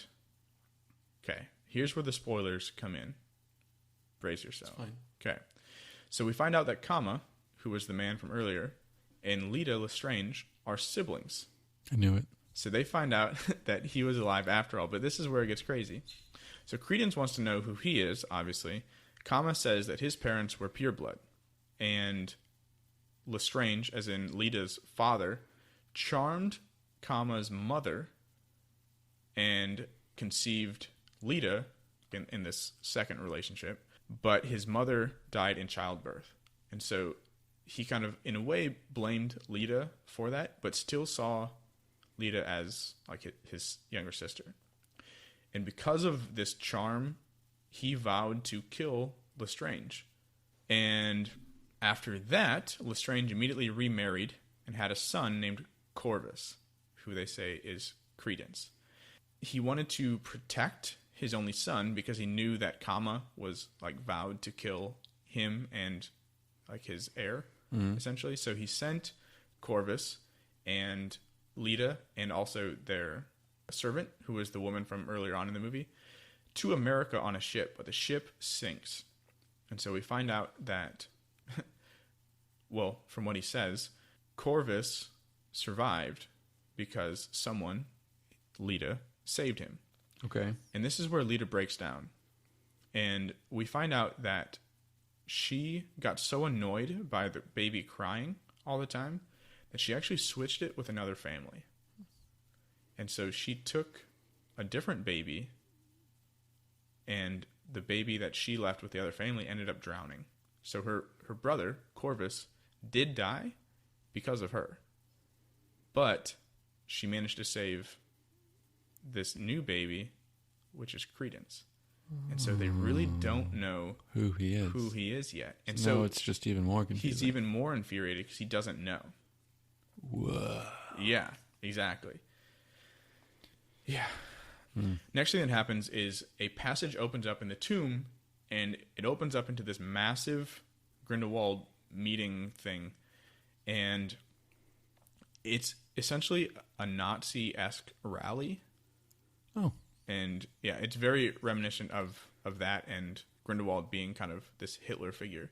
okay, here's where the spoilers come in. Brace yourself. It's fine. Okay. So we find out that Kama, who was the man from earlier, and Lita Lestrange are siblings. I knew it. So they find out that he was alive after all, but this is where it gets crazy. So Credence wants to know who he is, obviously. Kama says that his parents were pureblood, and Lestrange, as in Lita's father, charmed Kama's mother and conceived Lita in this second relationship, but his mother died in childbirth. And so he kind of, in a way, blamed Lita for that, but still saw Lita as like his younger sister. And because of this charm, he vowed to kill Lestrange. And after that, Lestrange immediately remarried and had a son named Corvus, who they say is Credence. He wanted to protect his only son because he knew that Kama was like vowed to kill him and like his heir, essentially. So he sent Corvus and Lita and also their servant, who was the woman from earlier on in the movie, to America on a ship, but the ship sinks. And so we find out that, well, from what he says, Corvus survived because someone, Lita, saved him. Okay. And this is where Lita breaks down. And we find out that she got so annoyed by the baby crying all the time that she actually switched it with another family. And so she took a different baby, and the baby that she left with the other family ended up drowning. So her brother, Corvus, did die because of her. But she managed to save this new baby, which is Credence. And so they really don't know who he is yet. And so it's just even more confusing. He's even more infuriated because he doesn't know. Whoa. Yeah, exactly. Yeah. Next thing that happens is a passage opens up in the tomb, and it opens up into this massive Grindelwald meeting thing. And it's essentially a Nazi-esque rally. Oh. And yeah, it's very reminiscent of that, and Grindelwald being kind of this Hitler figure.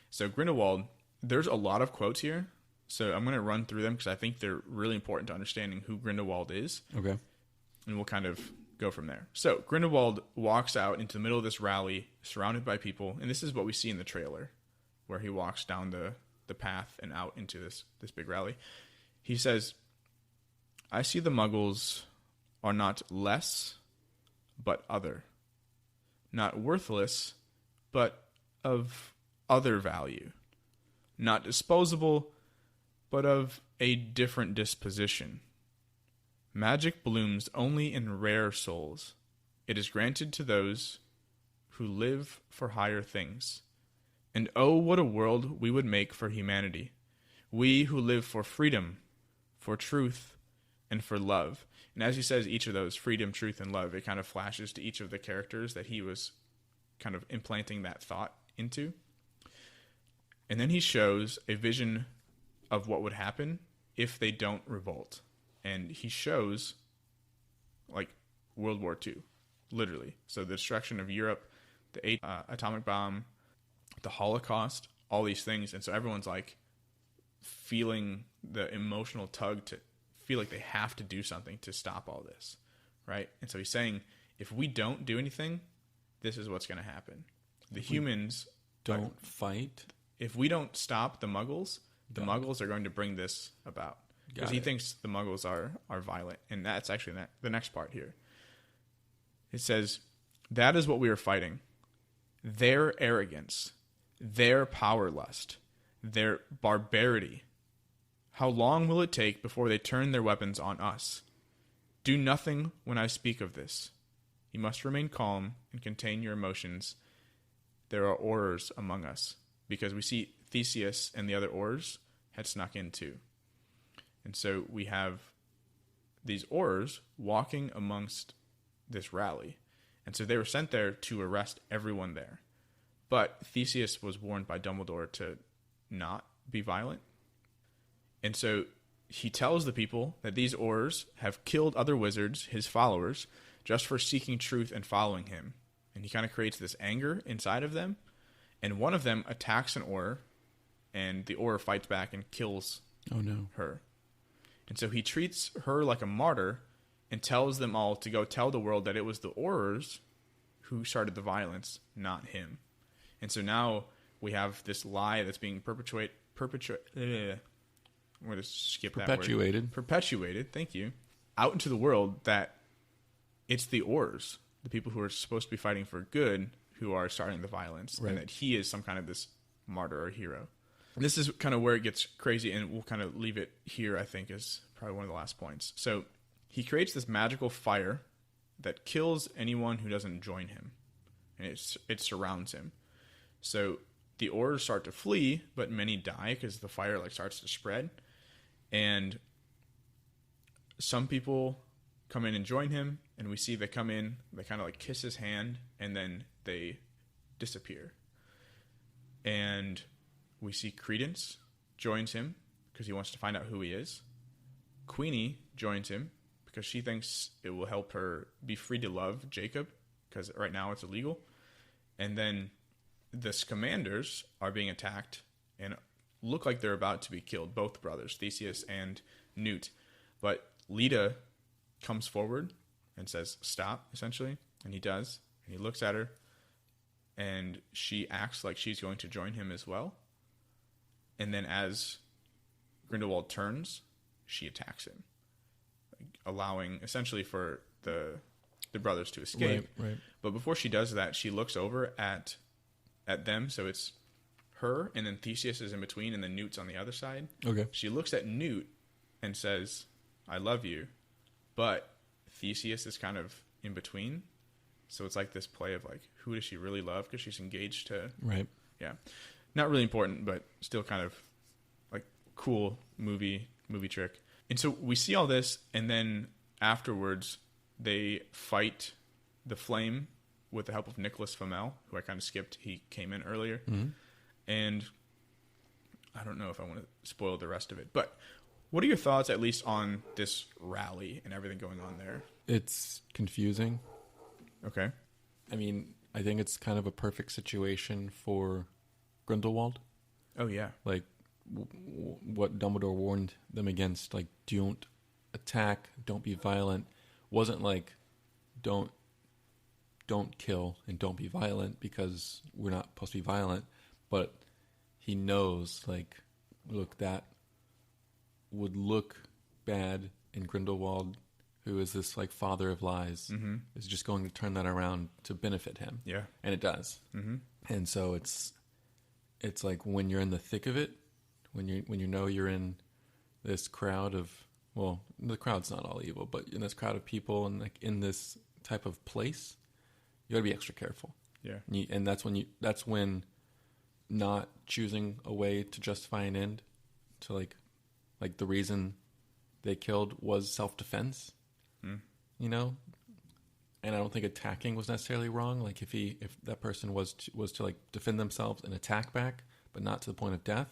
So Grindelwald, there's a lot of quotes here. So I'm going to run through them because I think they're really important to understanding who Grindelwald is. Okay. And we'll kind of go from there. So Grindelwald walks out into the middle of this rally, surrounded by people. And this is what we see in the trailer, where he walks down the path and out into this big rally. He says, I see the Muggles are not less, but other. Not worthless, but of other value. Not disposable, but of a different disposition. Magic blooms only in rare souls. It is granted to those who live for higher things. And oh, what a world we would make for humanity. We who live for freedom, for truth, and for love. And as he says each of those, freedom, truth, and love, it kind of flashes to each of the characters that he was kind of implanting that thought into. And then he shows a vision of what would happen if they don't revolt. And he shows, like, World War II, literally. So the destruction of Europe, the atomic bomb, the Holocaust, all these things. And so everyone's, like, feeling the emotional tug to feel like they have to do something to stop all this, right? And so he's saying, if we don't do anything, this is what's going to happen. The humans don't fight. If we don't stop the Muggles, the Muggles are going to bring this about. Because he thinks the Muggles are violent. And that's actually the next part here. It says, that is what we are fighting. Their arrogance, their power lust, their barbarity. How long will it take before they turn their weapons on us? Do nothing when I speak of this. You must remain calm and contain your emotions. There are Aurors among us. Because we see Theseus and the other Aurors had snuck in too. And so we have these Aurors walking amongst this rally. And so they were sent there to arrest everyone there. But Theseus was warned by Dumbledore to not be violent. And so he tells the people that these Aurors have killed other wizards, his followers, just for seeking truth and following him. And he kind of creates this anger inside of them. And one of them attacks an Auror, and the Auror fights back and kills her. And so he treats her like a martyr and tells them all to go tell the world that it was the Aurors who started the violence, not him. And so now we have this lie that's being perpetuated. I'm going to skip Perpetuated. that word. Perpetuated, thank you. Out into the world that it's the Aurors, the people who are supposed to be fighting for good, who are starting the violence. Right. And that he is some kind of this martyr or hero. And this is kind of where it gets crazy, and we'll kind of leave it here, I think, is probably one of the last points. So he creates this magical fire that kills anyone who doesn't join him. And it surrounds him. So the Aurors start to flee, but many die because the fire starts to spread. And some people come in and join him, and we see they come in, they kind of kiss his hand, and then they disappear. And we see Credence joins him because he wants to find out who he is. Queenie joins him because she thinks it will help her be free to love Jacob, because right now it's illegal. And then the Scamanders are being attacked and look like they're about to be killed, both brothers, Theseus and Newt. But Lita comes forward and says, stop, essentially. And he does. And he looks at her, and she acts like she's going to join him as well. And then as Grindelwald turns, she attacks him, allowing essentially for the brothers to escape. Right. But before she does that, she looks over at them. So it's her, and then Theseus is in between, and then Newt's on the other side. Okay. She looks at Newt and says, I love you. But Theseus is kind of in between. So it's this play of who does she really love? Because she's engaged to... Right. Yeah. Not really important, but still kind of cool movie trick. And so we see all this, and then afterwards they fight the flame with the help of Nicholas Flamel, who I kind of skipped. He came in earlier. Mm-hmm. And I don't know if I want to spoil the rest of it, but what are your thoughts at least on this rally and everything going on there? It's confusing. Okay. I mean, I think it's kind of a perfect situation for Grindelwald. Oh, yeah. What Dumbledore warned them against, don't attack, don't be violent, wasn't don't kill and don't be violent, because we're not supposed to be violent. But he knows, look, that would look bad, and Grindelwald, who is this father of lies, mm-hmm. is just going to turn that around to benefit him. Yeah. And it does. Mm-hmm. And so it's when you're in the thick of it, when you know you're in this crowd of, well, the crowd's not all evil, but in this crowd of people and in this type of place, you got to be extra careful. Yeah. And that's when not choosing a way to justify an end, to like the reason they killed was self-defense, and I don't think attacking was necessarily wrong. If that person was to defend themselves and attack back, but not to the point of death,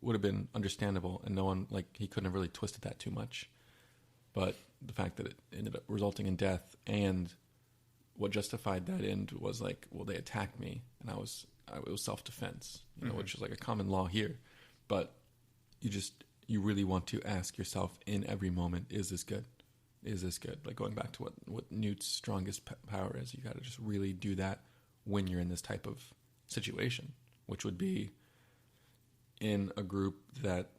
would have been understandable, and no one, he couldn't have really twisted that too much. But the fact that it ended up resulting in death, and what justified that end was well, they attacked me, and it was self-defense, mm-hmm. which is a common law here. But you you really want to ask yourself in every moment, is this good? Is this good? Like going back to what Newt's strongest power is, you got to just really do that when you're in this type of situation, which would be in a group that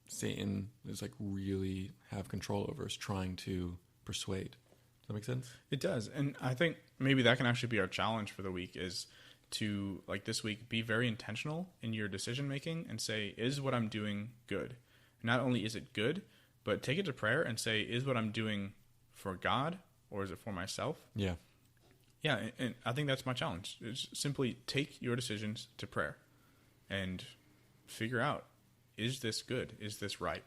Satan is like really have control over, is trying to persuade. Does that make sense? It does. And I think maybe that can actually be our challenge for the week, is to, like this week, be very intentional in your decision making and say, is what I'm doing good? Not only is it good, but take it to prayer and say, is what I'm doing for God or is it for myself? Yeah. Yeah, and I think that's my challenge. Is simply take your decisions to prayer and figure out, is this good? Is this right?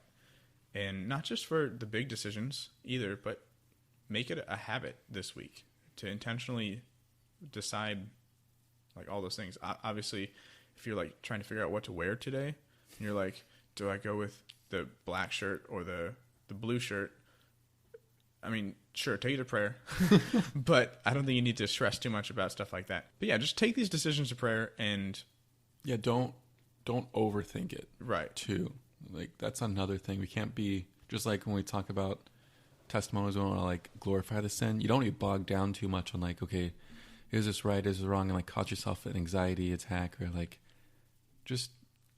And not just for the big decisions either, but make it a habit this week to intentionally decide like all those things. Obviously, if you're like trying to figure out what to wear today, and you're like, do I go with the black shirt or the blue shirt? I mean, sure, take it to prayer, but I don't think you need to stress too much about stuff like that. But yeah, just take these decisions to prayer and yeah, don't overthink it. Right. Too. Like that's another thing. We can't be just like when we talk about testimonies, we want to like glorify the sin. You don't need to bog down too much on like, okay, is this right? Is this wrong? And like cause yourself an anxiety attack, or like just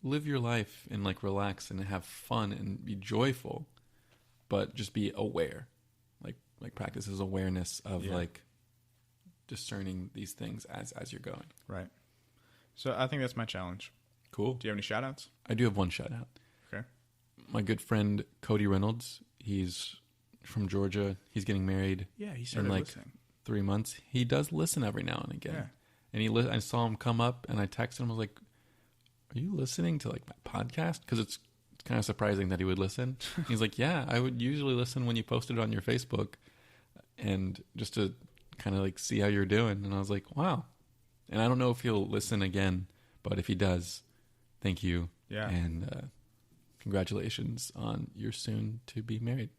live your life and like relax and have fun and be joyful, but just be aware. Like practice his awareness of like discerning these things as you're going. Right. So I think that's my challenge. Cool. Do you have any shout outs? I do have one shout out. Okay. My good friend Cody Reynolds, he's from Georgia. He's getting married. Yeah, he started in like listening. 3 months. He does listen every now and again. Yeah. And I saw him come up and I texted him. I was like, are you listening to like my podcast? Because it's kind of surprising that he would listen. He's like, yeah, I would usually listen when you posted it on your Facebook, and just to kind of like see how you're doing. And I was like, wow. And I don't know if he'll listen again, but if he does, thank you. Yeah. And congratulations on your soon to be married.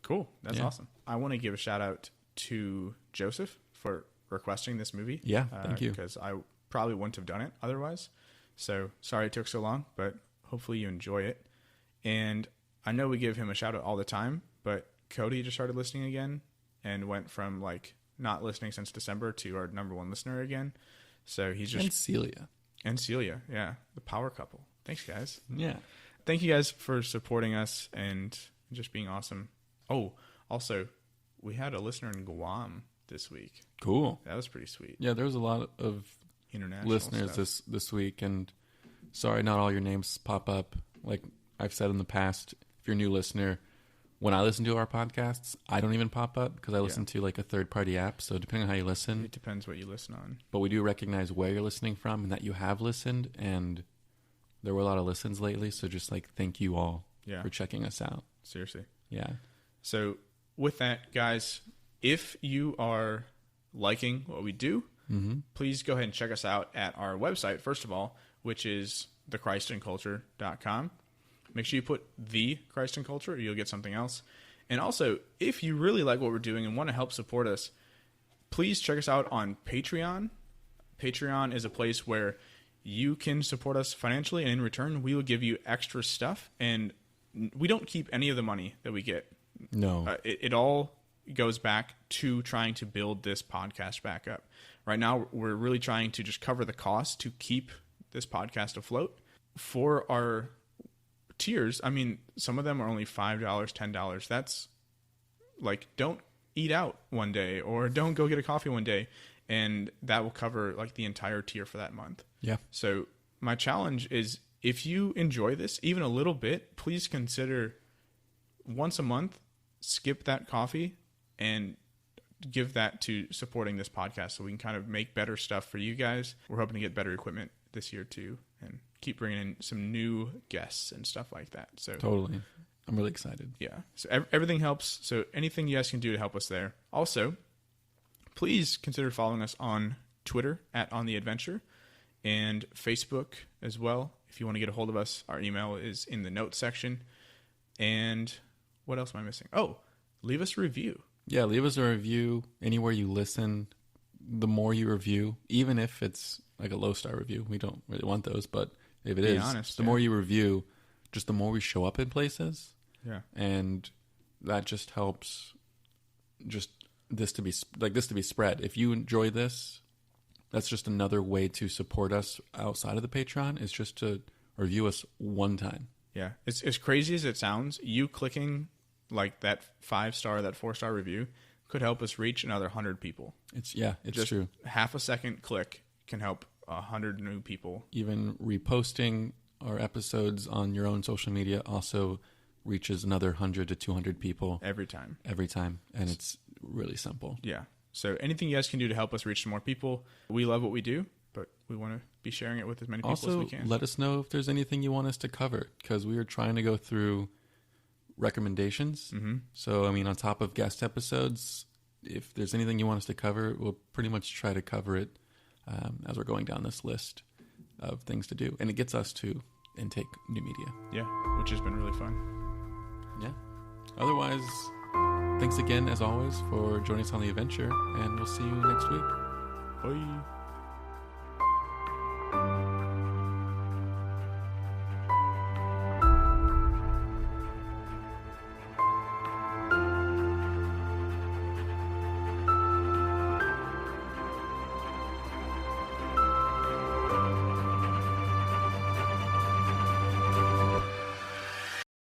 Cool. That's awesome. I want to give a shout out to Joseph for requesting this movie. Yeah, thank you. Because I probably wouldn't have done it otherwise. So sorry it took so long, but hopefully you enjoy it. And I know we give him a shout out all the time, but Cody just started listening again and went from like not listening since December to our number one listener again. So he's just... And Celia. Yeah. The power couple. Thanks, guys. Yeah. Thank you guys for supporting us and just being awesome. Oh, also, we had a listener in Guam this week. Cool. That was pretty sweet. Yeah, there was a lot of international listeners stuff. this week, and sorry not all your names pop up. Like I've said in the past, if you're a new listener, when I listen to our podcasts, I don't even pop up because I listen to like a third-party app. So depending on how you listen, it depends what you listen on. But we do recognize where you're listening from and that you have listened, and there were a lot of listens lately. So just like thank you all for checking us out. Seriously. Yeah. So with that, guys, if you are liking what we do, please go ahead and check us out at our website, first of all, which is thechristanculture.com. Make sure you put the Christ and Culture or you'll get something else. And also, if you really like what we're doing and want to help support us, please check us out on Patreon. Patreon is a place where you can support us financially, and in return, we will give you extra stuff. And we don't keep any of the money that we get. No. It all goes back to trying to build this podcast back up. Right now, we're really trying to just cover the cost to keep this podcast afloat. For our tiers, I mean, some of them are only $5, $10. That's like, don't eat out one day or don't go get a coffee one day, and that will cover like the entire tier for that month. Yeah. So my challenge is, if you enjoy this even a little bit, please consider once a month, skip that coffee and give that to supporting this podcast so we can kind of make better stuff for you guys. We're hoping to get better equipment this year too, and keep bringing in some new guests and stuff like that. So totally. I'm really excited. Yeah. So everything helps. So anything you guys can do to help us there. Also, please consider following us on Twitter @OnTheAdventure and Facebook as well. If you want to get a hold of us, our email is in the notes section. And what else am I missing? Oh, leave us a review. Yeah, leave us a review anywhere you listen. The more you review, even if it's like a low-star review, we don't really want those, but if it is, honest, the more you review, just the more we show up in places. Yeah. And that just helps just this to be spread. If you enjoy this, that's just another way to support us outside of the Patreon, is just to review us one time. Yeah. It's as crazy as it sounds. You clicking like that 5-star, that 4-star review could help us reach another 100 people. It's just true. Half a second click can help 100 new people. Even reposting our episodes on your own social media also reaches another 100 to 200 people every time. And it's really simple. Yeah. So anything you guys can do to help us reach some more people. We love what we do, but we want to be sharing it with as many people as we can. Also, let us know if there's anything you want us to cover, because we are trying to go through recommendations. Mm-hmm. So, I mean, on top of guest episodes, if there's anything you want us to cover, we'll pretty much try to cover it as we're going down this list of things to do. And it gets us to intake new media. Yeah, which has been really fun. Yeah. Otherwise, thanks again, as always, for joining us on the adventure, and we'll see you next week. Bye.